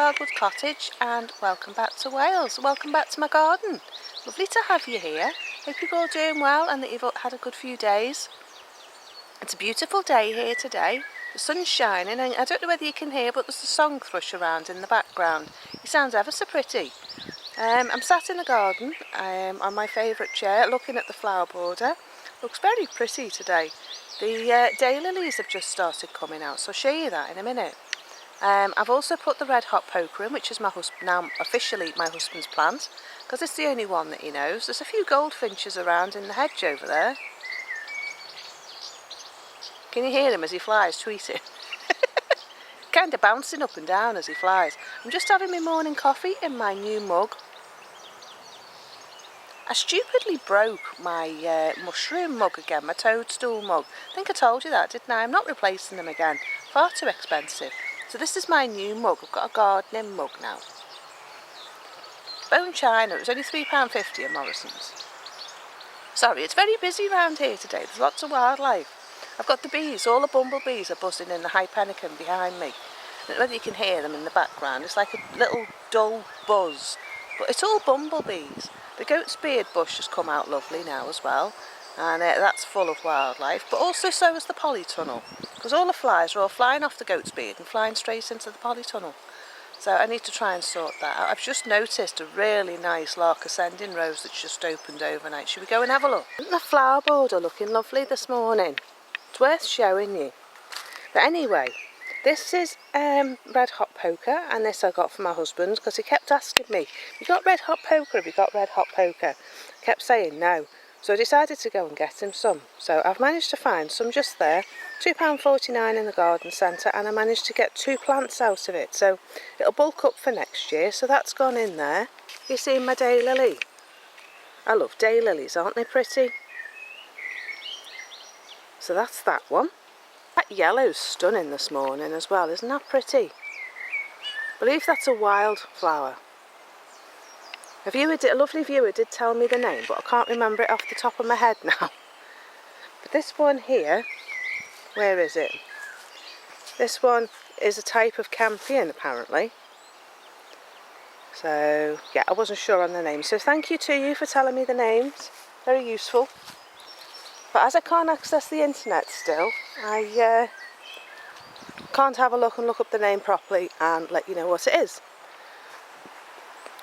Wildwood Cottage and welcome back to Wales. Welcome back to my garden. Lovely to have you here. Hope you're all doing well and that you've had a good few days. It's a beautiful day here today. The sun's shining and I don't know whether you can hear, but there's a song thrush around in the background. He sounds ever so pretty. I'm sat in the garden on my favourite chair looking at the flower border. Looks very pretty today. The daylilies have just started coming out, so I'll show you that in a minute. I've also put the red hot poker in, which is now officially my husband's plant, because it's the only one that he knows. There's a few goldfinches around in the hedge over there. Can you hear him as he flies tweeting? Kind of bouncing up and down as he flies. I'm just having my morning coffee in my new mug. I stupidly broke my mushroom mug again, my toadstool mug. I think I told you that, didn't I? I'm not replacing them again. Far too expensive. So this is my new mug. I've got a gardening mug now. Bone china. It was only £3.50 at Morrison's. Sorry, it's very busy around here today. There's lots of wildlife. I've got the bees. All the bumblebees are buzzing in the high pelican behind me. I don't know whether you can hear them in the background. It's like a little dull buzz. But it's all bumblebees. The goat's beard bush has come out lovely now as well. And that's full of wildlife. But also so is the polytunnel. Because all the flies are all flying off the goat's beard and flying straight into the polytunnel. So I need to try and sort that out. I've just noticed a really nice lark ascending rose that's just opened overnight. Should we go and have a look? Isn't the flower border looking lovely this morning? It's worth showing you. But anyway, this is red hot poker, and this I got from my husband because he kept asking me, have you got red hot poker? Have you got red hot poker? I kept saying no. So I decided to go and get him some. So I've managed to find some just there, £2.49 in the garden centre, and I managed to get 2 plants out of it. So it'll bulk up for next year, so that's gone in there. You see my daylily? I love daylilies, aren't they pretty? So that's that one. That yellow's stunning this morning as well, isn't that pretty? I believe that's a wildflower. A lovely viewer did tell me the name, but I can't remember it off the top of my head now. But this one here, where is it? This one is a type of campion apparently. So yeah, I wasn't sure on the name. So thank you to you for telling me the names. Very useful. But as I can't access the internet still, I can't have a look and look up the name properly and let you know what it is.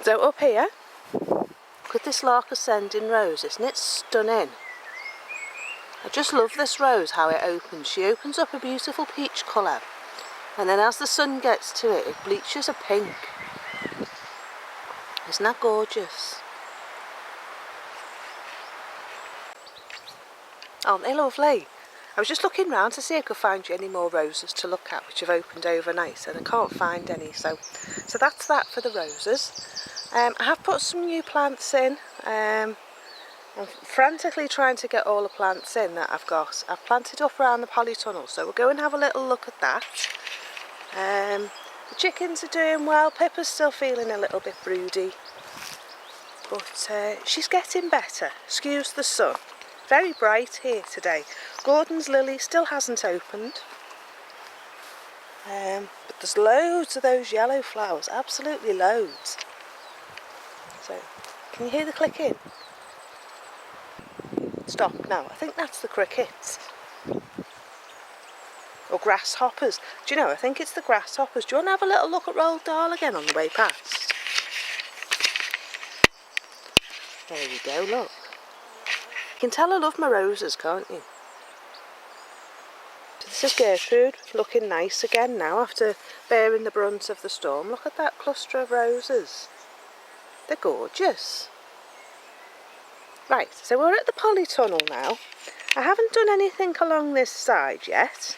So up here, look at this lark ascending rose, isn't it stunning? I just love this rose, how it opens. She opens up a beautiful peach colour, and then as the sun gets to it, it bleaches a pink. Isn't that gorgeous? Aren't they lovely? I was just looking round to see if I could find you any more roses to look at, which have opened overnight, and I can't find any. So that's that for the roses. I have put some new plants in. I'm frantically trying to get all the plants in that I've got. I've planted up around the polytunnel, so we'll go and have a little look at that. The chickens are doing well. Pippa's still feeling a little bit broody, but she's getting better. Excuse the sun. Very bright here today. Gordon's lily still hasn't opened. But there's loads of those yellow flowers, absolutely loads. So, can you hear the clicking? Stop now. I think that's the crickets. Or grasshoppers. Do you know, I think it's the grasshoppers. Do you want to have a little look at Roald Dahl again on the way past? There you go, look. You can tell I love my roses, can't you? So this is Gertrude, looking nice again now after bearing the brunt of the storm. Look at that cluster of roses. They're gorgeous. Right, so we're at the polytunnel now. I haven't done anything along this side yet.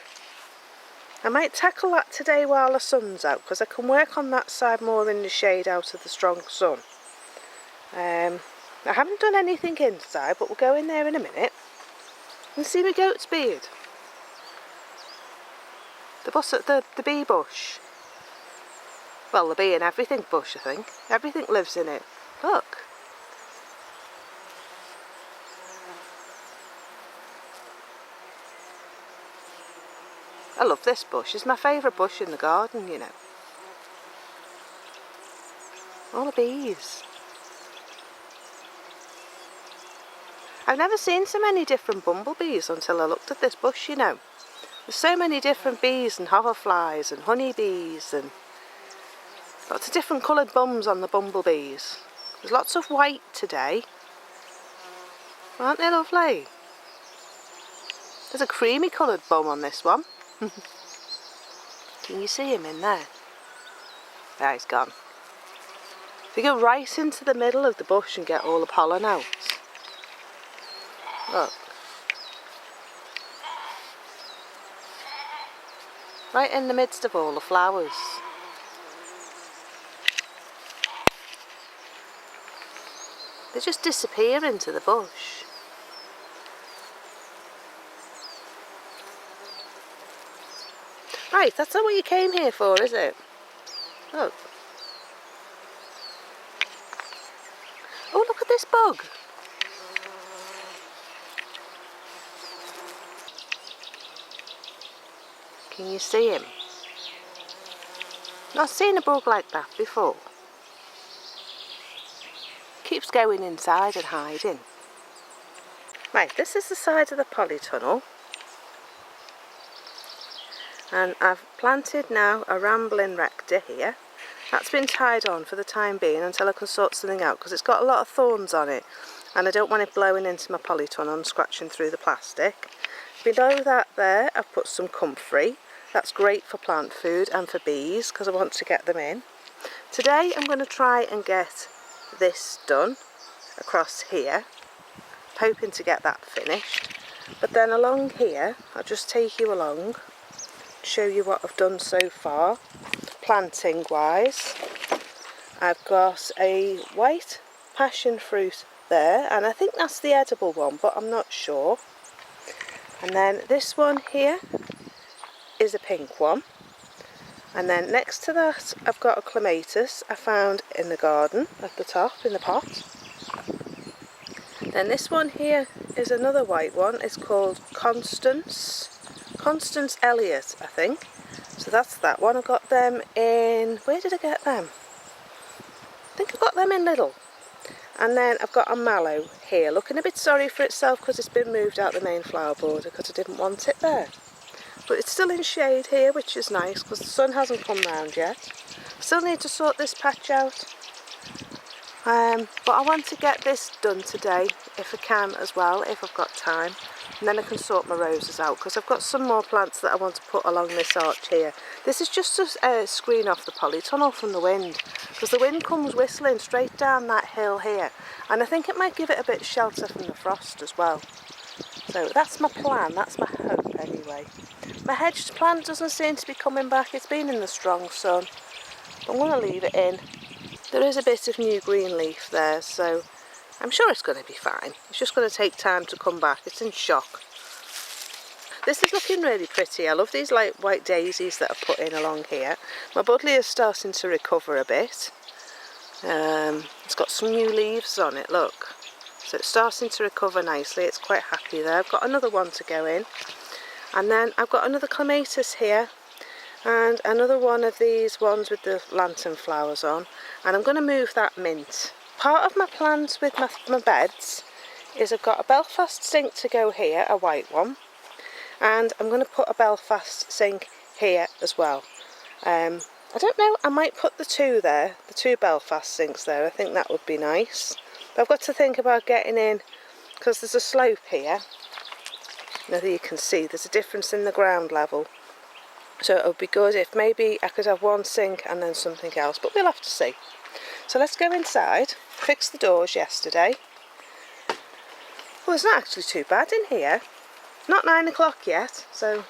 I might tackle that today while the sun's out, because I can work on that side more in the shade out of the strong sun. I haven't done anything inside, but we'll go in there in a minute and see my goat's beard. The bee bush. Well, the bee and everything bush, I think. Everything lives in it. Look. I love this bush. It's my favourite bush in the garden, you know. All the bees. I've never seen so many different bumblebees until I looked at this bush, you know. There's so many different bees and hoverflies and honeybees and lots of different coloured bums on the bumblebees. There's lots of white today. Aren't they lovely? There's a creamy coloured bum on this one. Can you see him in there? There, he's gone. If you go right into the middle of the bush and get all the pollen out. Look. Right in the midst of all the flowers. They just disappear into the bush. Right, that's not what you came here for, is it? Look. Oh, look at this bug. Can you see him? Not seen a bug like that before. Keeps going inside and hiding. Right, this is the side of the polytunnel. And I've planted now a rambling rector here. That's been tied on for the time being until I can sort something out, because it's got a lot of thorns on it and I don't want it blowing into my polytunnel and scratching through the plastic. Below that there I've put some comfrey. That's great for plant food and for bees because I want to get them in. Today I'm going to try and get this done across here, hoping to get that finished. But then along here, I'll just take you along, show you what I've done so far, planting wise. I've got a white passion fruit there, and I think that's the edible one, but I'm not sure. And then this one here is a pink one, and then next to that I've got a clematis I found in the garden at the top in the pot. Then this one here is another white one. It's called Constance Elliott, I think. So that's that one. I got them in, where did I get them? I think I got them in Lidl. And then I've got a mallow here, looking a bit sorry for itself because it's been moved out the main flower border because I didn't want it there. But it's still in shade here, which is nice because the sun hasn't come round yet. Still need to sort this patch out. But I want to get this done today, if I can as well, if I've got time. And then I can sort my roses out, because I've got some more plants that I want to put along this arch here. This is just to screen off the polytunnel from the wind, because the wind comes whistling straight down that hill here. And I think it might give it a bit of shelter from the frost as well. So that's my plan, that's my hope anyway. My hedged plant doesn't seem to be coming back. It's been in the strong sun. But I'm going to leave it in. There is a bit of new green leaf there, so I'm sure it's going to be fine. It's just going to take time to come back. It's in shock. This is looking really pretty. I love these like white daisies that I've put in along here. My buddleia is starting to recover a bit. It's got some new leaves on it, look. So it's starting to recover nicely. It's quite happy there. I've got another one to go in. And then I've got another clematis here. And another one of these ones with the lantern flowers on. And I'm going to move that mint. Part of my plans with my beds is I've got a Belfast sink to go here, a white one. And I'm going to put a Belfast sink here as well. I don't know, I might put the two there, the two Belfast sinks there. I think that would be nice. But I've got to think about getting in, because there's a slope here. Now that you can see, there's a difference in the ground level. So it would be good if maybe I could have one sink and then something else, but we'll have to see. So let's go inside. Fixed the doors yesterday. Well, it's not actually too bad in here. Not 9 o'clock yet, so...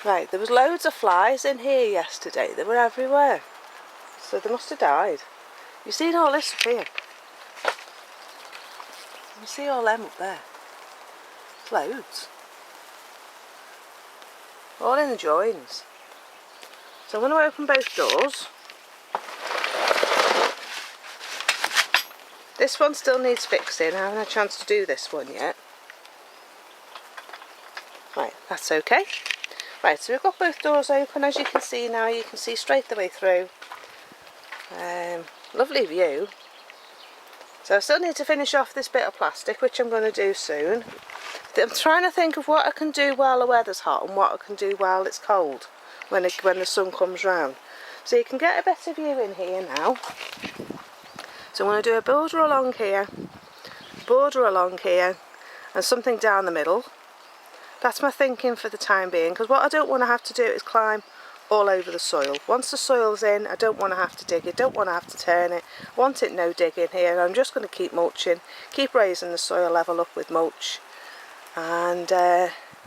Right, there was loads of flies in here yesterday. They were everywhere. So they must have died. You've seen all this up here. You see all them up there. It's loads. All in the joins. So I'm going to open both doors. This one still needs fixing. I haven't had a chance to do this one yet. Right, that's okay. Right, so we've got both doors open. As you can see now, you can see straight the way through. Lovely view. So I still need to finish off this bit of plastic, which I'm going to do soon. I'm trying to think of what I can do while the weather's hot and what I can do while it's cold, when the sun comes round. So you can get a better view in here now. So I'm going to do a border along here, and something down the middle. That's my thinking for the time being, because what I don't want to have to do is climb all over the soil. Once the soil's in, I don't want to have to dig it, don't want to have to turn it, want it no digging here. I'm just going to keep mulching, keep raising the soil level up with mulch, and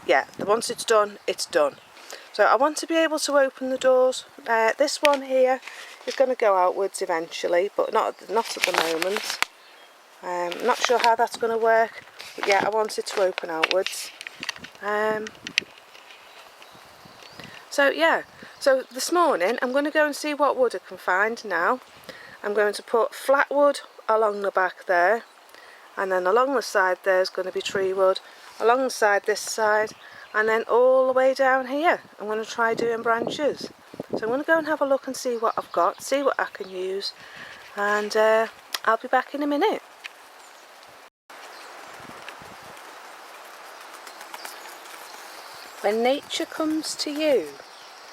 yeah, once it's done, it's done. So I want to be able to open the doors. This one here is going to go outwards eventually, but not at the moment. I'm not sure how that's going to work, but yeah, I want it to open outwards. So yeah, so this morning I'm going to go and see what wood I can find now. I'm going to put flat wood along the back there, and then along the side there's going to be tree wood, along the side this side, and then all the way down here I'm going to try doing branches. So I'm going to go and have a look and see what I've got, see what I can use, and I'll be back in a minute. When nature comes to you.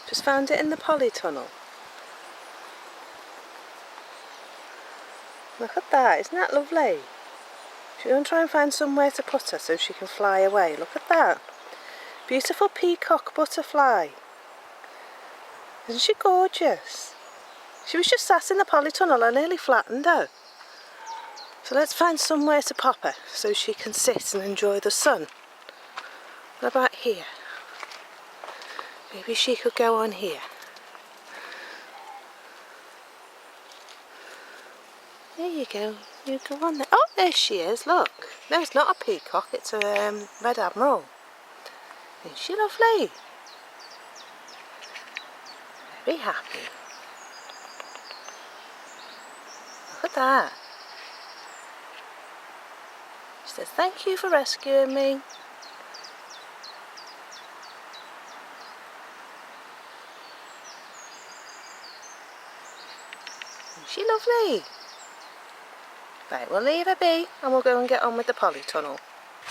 Just found it in the polytunnel. Look at that, isn't that lovely? She's going to try and find somewhere to put her so she can fly away. Look at that. Beautiful peacock butterfly. Isn't she gorgeous? She was just sat in the polytunnel. I nearly flattened her. So let's find somewhere to pop her so she can sit and enjoy the sun. What about here? Maybe she could go on here. There you go. You go on there. Oh, there she is. Look. No, it's not a peacock. It's a red admiral. Isn't she lovely? Very happy. Look at that. She says, "Thank you for rescuing me." Isn't she lovely? Right, we'll leave her be and we'll go and get on with the polytunnel.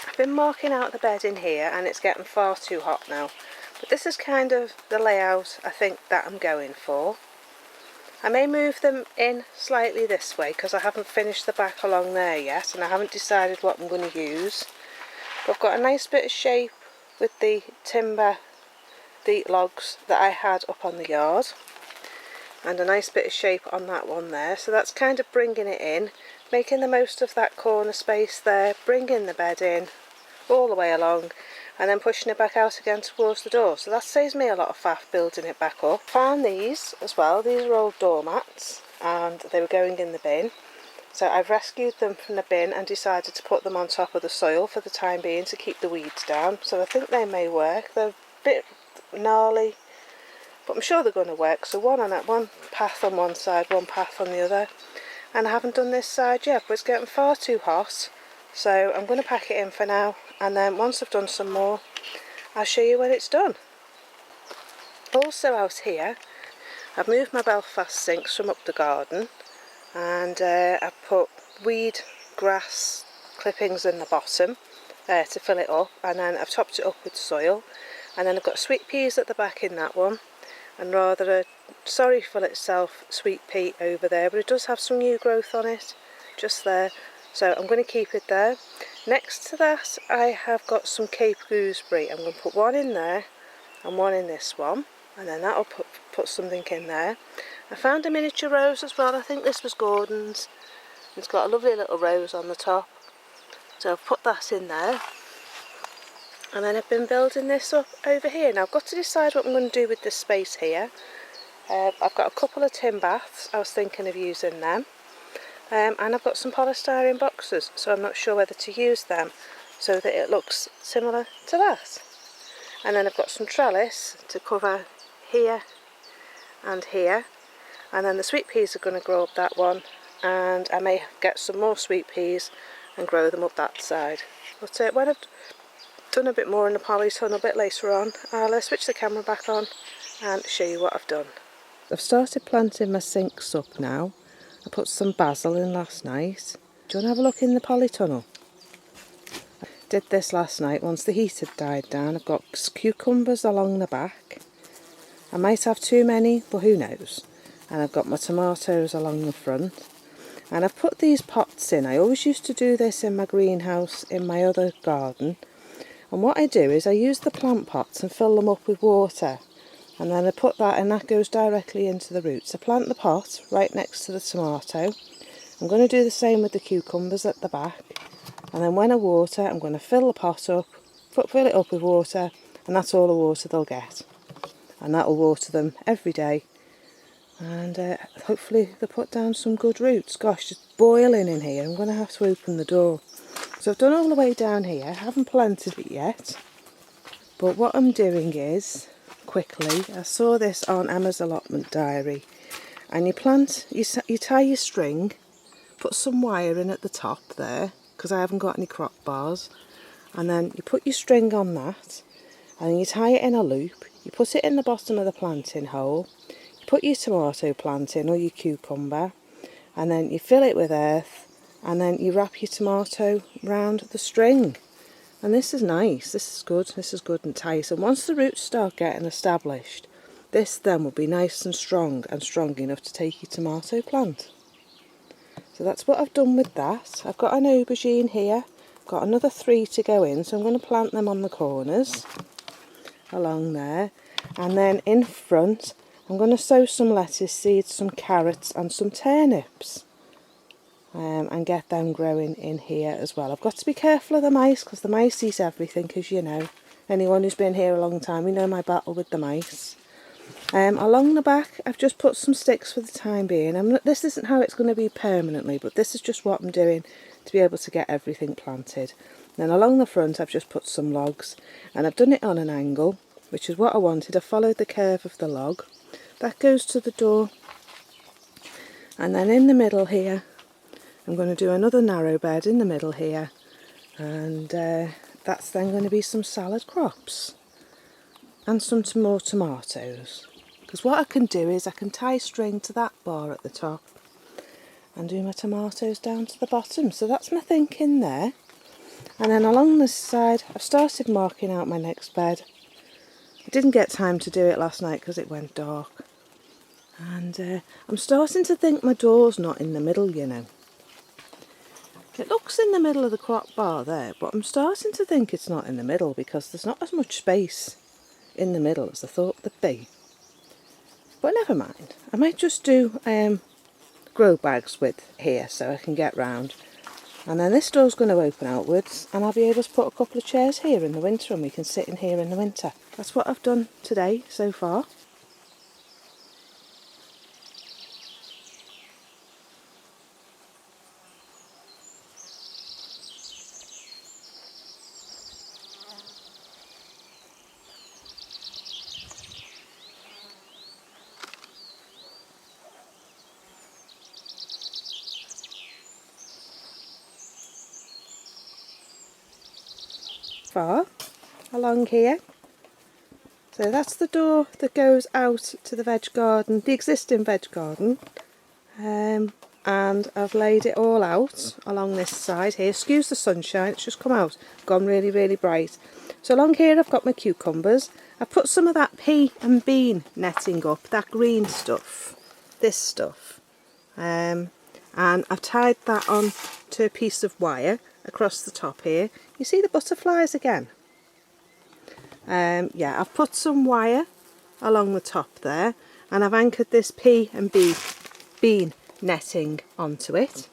I've been marking out the bed in here and it's getting far too hot now. But this is kind of the layout I think that I'm going for. I may move them in slightly this way because I haven't finished the back along there yet and I haven't decided what I'm going to use. But I've got a nice bit of shape with the timber, the logs that I had up on the yard. And a nice bit of shape on that one there. So that's kind of bringing it in, making the most of that corner space there, bringing the bed in all the way along and then pushing it back out again towards the door. So that saves me a lot of faff building it back up. Found these as well. These are old doormats and they were going in the bin. So I've rescued them from the bin and decided to put them on top of the soil for the time being to keep the weeds down. So I think they may work. They're a bit gnarly, but I'm sure they're going to work. So one path on one side, one path on the other. And I haven't done this side yet, but it's getting far too hot. So I'm going to pack it in for now. And then once I've done some more, I'll show you when it's done. Also out here, I've moved my Belfast sinks from up the garden. And I've put weed, grass clippings in the bottom to fill it up. And then I've topped it up with soil. And then I've got sweet peas at the back in that one. And rather a sorry full itself sweet pea over there, but it does have some new growth on it just there, so I'm going to keep it there. Next to that I have got some Cape gooseberry. I'm going to put one in there and one in this one, and then that'll put something in there. I found a miniature rose as well. I think this was Gordon's. It's got a lovely little rose on the top, so I've put that in there. And then I've been building this up over here. Now I've got to decide what I'm going to do with this space here. I've got a couple of tin baths. I was thinking of using them. And I've got some polystyrene boxes, so I'm not sure whether to use them so that it looks similar to that. And then I've got some trellis to cover here and here. And then the sweet peas are going to grow up that one. And I may get some more sweet peas and grow them up that side. But when I've done a bit more in the polytunnel a bit later on, I'll switch the camera back on and show you what I've done. I've started planting my sinks up now. I put some basil in last night. Do you want to have a look in the polytunnel? I did this last night once the heat had died down. I've got cucumbers along the back. I might have too many, but who knows. And I've got my tomatoes along the front. And I've put these pots in. I always used to do this in my greenhouse in my other garden. And what I do is I use the plant pots and fill them up with water. And then I put that, and that goes directly into the roots. I plant the pot right next to the tomato. I'm going to do the same with the cucumbers at the back. And then when I water, I'm going to fill the pot up, fill it up with water, and that's all the water they'll get. And that'll water them every day. And hopefully they'll put down some good roots. Gosh, it's boiling in here. I'm going to have to open the door. So I've done all the way down here. I haven't planted it yet. But what I'm doing is, quickly, I saw this on Emma's allotment diary. And you tie your string, put some wire in at the top there, because I haven't got any crop bars. And then you put your string on that, and you tie it in a loop. You put it in the bottom of the planting hole. Put your tomato plant in, or your cucumber, and then you fill it with earth, and then you wrap your tomato round the string. And this is nice, this is good and tight. And once the roots start getting established, this then will be nice and strong enough to take your tomato plant. So that's what I've done with that. I've got an aubergine here, got another 3 to go in, so I'm going to plant them on the corners, along there. And then in front, I'm going to sow some lettuce seeds, some carrots and some turnips, and get them growing in here as well. I've got to be careful of the mice, because the mice eat everything, as you know. Anyone who's been here a long time, you know my battle with the mice. Along the back, I've just put some sticks for the time being. This isn't how it's going to be permanently, but this is just what I'm doing to be able to get everything planted. Then along the front, I've just put some logs, and I've done it on an angle, which is what I wanted. I followed the curve of the log. That goes to the door, and then in the middle here I'm going to do another narrow bed in the middle here, and that's then going to be some salad crops and some more tomatoes, because what I can do is I can tie string to that bar at the top and do my tomatoes down to the bottom. So that's my thinking there. And then along this side I've started marking out my next bed. I didn't get time to do it last night because it went dark. And I'm starting to think my door's not in the middle, you know. It looks in the middle of the crop bar there, but I'm starting to think it's not in the middle, because there's not as much space in the middle as I thought there'd be. But never mind. I might just do grow bags with here so I can get round. And then this door's going to open outwards, and I'll be able to put a couple of chairs here in the winter, and we can sit in here in the winter. That's what I've done today so far. Far along here. So that's the door that goes out to the veg garden, the existing veg garden, and I've laid it all out along this side here. Excuse the sunshine, it's just come out, gone really, really bright. So along here I've got my cucumbers. I put some of that pea and bean netting up, that green stuff, this stuff, and I've tied that on to a piece of wire across the top here. You see the butterflies again? Yeah, I've put some wire along the top there, and I've anchored this pea and bean netting onto it.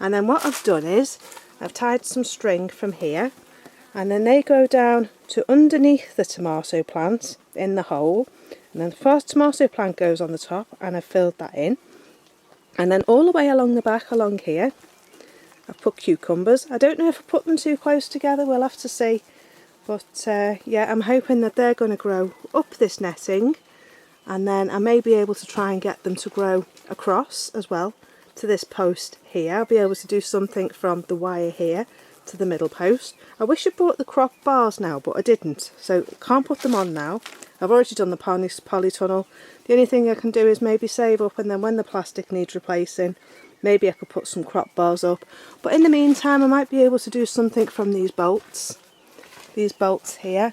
And then what I've done is I've tied some string from here, and then they go down to underneath the tomato plant in the hole, and then the first tomato plant goes on the top, and I've filled that in. And then all the way along the back along here I've put cucumbers. I don't know if I put them too close together, we'll have to see. But yeah, I'm hoping that they're going to grow up this netting, and then I may be able to try and get them to grow across as well to this post here. I'll be able to do something from the wire here to the middle post. I wish I bought the crop bars now, but I didn't, so can't put them on now. I've already done the polytunnel. The only thing I can do is maybe save up, and then when the plastic needs replacing, maybe I could put some crop bars up. But in the meantime, I might be able to do something from these bolts here,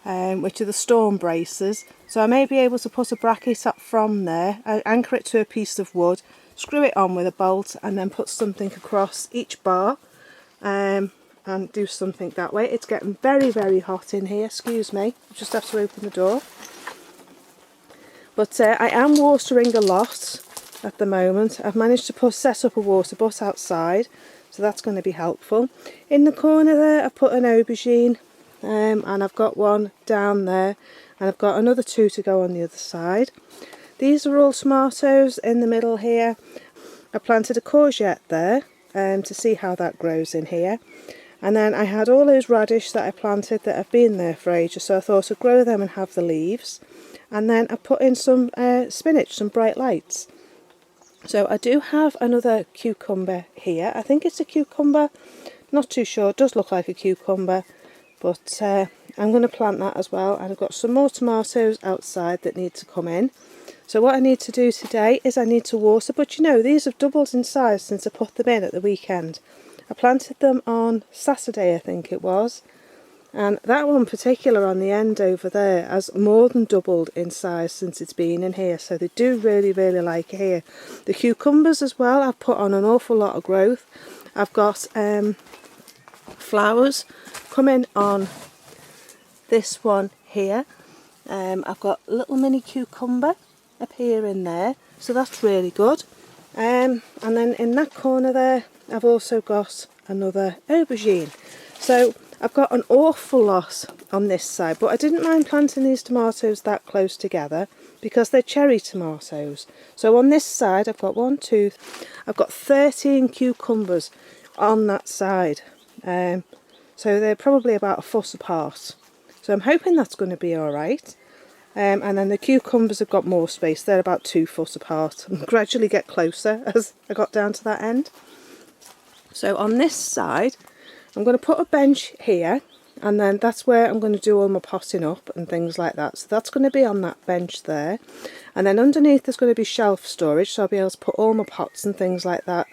which are the storm braces. So I may be able to put a bracket up from there, anchor it to a piece of wood, screw it on with a bolt, and then put something across each bar, and do something that way. It's getting very, very hot in here. Excuse me, I just have to open the door. But I am watering a lot at the moment. I've managed to set up a water butt outside, so that's going to be helpful. In the corner there, I've put an aubergine, and I've got one down there, and I've got another 2 to go on the other side. These are all tomatoes in the middle here. I planted a courgette there to see how that grows in here. And then I had all those radish that I planted that have been there for ages, so I thought I'd grow them and have the leaves. And then I put in some spinach, some bright lights. So I do have another cucumber here. I think it's a cucumber, not too sure. It does look like a cucumber, but I'm going to plant that as well. And I've got some more tomatoes outside that need to come in. So what I need to do today is I need to water, but you know, these have doubled in size since I put them in at the weekend. I planted them on Saturday, I think it was, and that one particular on the end over there has more than doubled in size since it's been in here, so they do really, really like it here. The cucumbers as well, I've put on an awful lot of growth. I've got flowers coming on this one here. I've got a little mini cucumber appearing there, so that's really good. And then in that corner there, I've also got another aubergine. So I've got an awful lot on this side, but I didn't mind planting these tomatoes that close together because they're cherry tomatoes. So on this side, I've got 13 cucumbers on that side. So they're probably about a foot apart. So I'm hoping that's going to be all right. And then the cucumbers have got more space. They're about 2 foot apart and gradually get closer as I got down to that end. So on this side, I'm going to put a bench here, and then that's where I'm going to do all my potting up and things like that. So that's going to be on that bench there. And then underneath there's going to be shelf storage, so I'll be able to put all my pots and things like that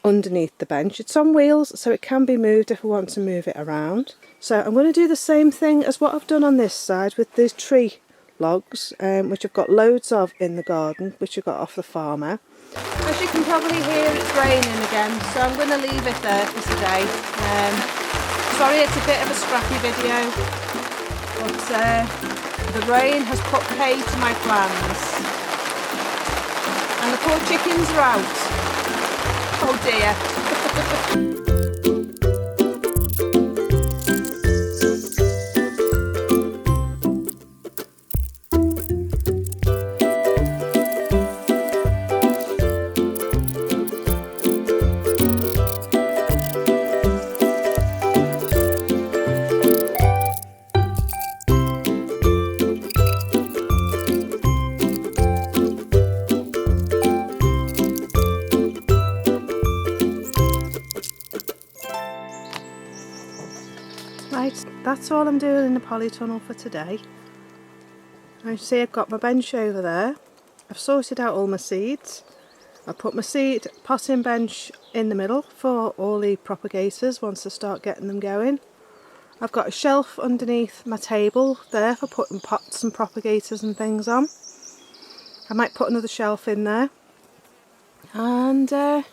underneath the bench. It's on wheels, so it can be moved if I want to move it around. So I'm going to do the same thing as what I've done on this side with these tree logs, which I've got loads of in the garden, which I got off the farmer. As you can probably hear, it's raining again, so I'm going to leave it there for today. Sorry it's a bit of a scrappy video, but the rain has put pay to my plans. And the poor chickens are out. Oh dear. Right, that's all I'm doing in the polytunnel for today. As you see, I've got my bench over there. I've sorted out all my seeds. I put my seed potting bench in the middle for all the propagators once I start getting them going. I've got a shelf underneath my table there for putting pots and propagators and things on. I might put another shelf in there. And yeah,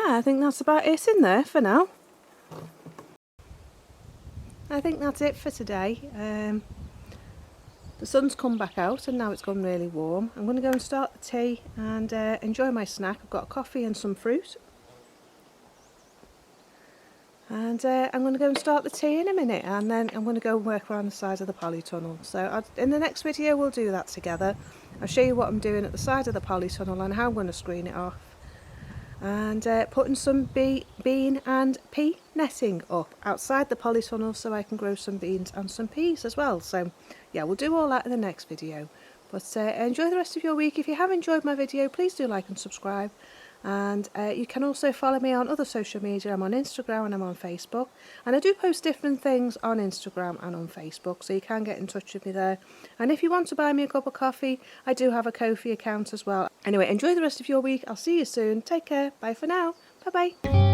I think that's about it in there for now. I think that's it for today. The sun's come back out and now it's gone really warm. I'm going to go and start the tea and enjoy my snack. I've got a coffee and some fruit. And I'm going to go and start the tea in a minute, and then I'm going to go and work around the side of the polytunnel. So in the next video we'll do that together. I'll show you what I'm doing at the side of the polytunnel and how I'm going to screen it off. And putting some bean and pea netting up outside the polytunnel so I can grow some beans and some peas as well. So yeah, we'll do all that in the next video. But enjoy the rest of your week. If you have enjoyed my video, please do like and subscribe. And you can also follow me on other social media. I'm on Instagram and I'm on Facebook, and I do post different things on Instagram and on Facebook, so you can get in touch with me there. And if you want to buy me a cup of coffee, I do have a Ko-fi account as well. Anyway, enjoy the rest of your week. I'll see you soon. Take care. Bye for now. Bye bye.